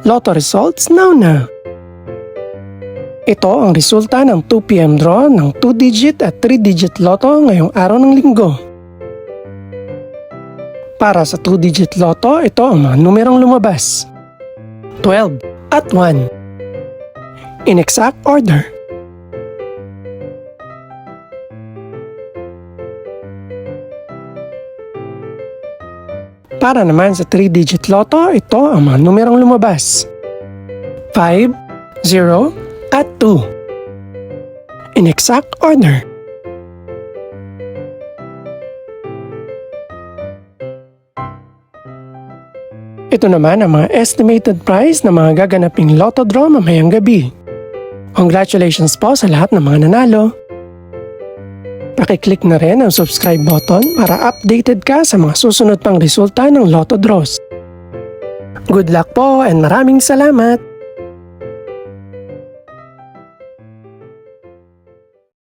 Lotto results now. Ito ang resulta ng 2 PM draw ng 2-digit at 3-digit lotto ngayong araw ng linggo. Para sa 2-digit lotto, ito ang mga numerong lumabas. 12 at 1. In exact order. Para naman sa 3-digit lotto, ito ang mga numerong lumabas. 5, 0, at 2. In exact order. Ito naman ang mga estimated price ng mga gaganaping lotto draw mamayang gabi. Congratulations po sa lahat ng mga nanalo. Pakiclick na rin ang subscribe button para updated ka sa mga susunod pang resulta ng lotto draws. Good luck po and maraming salamat!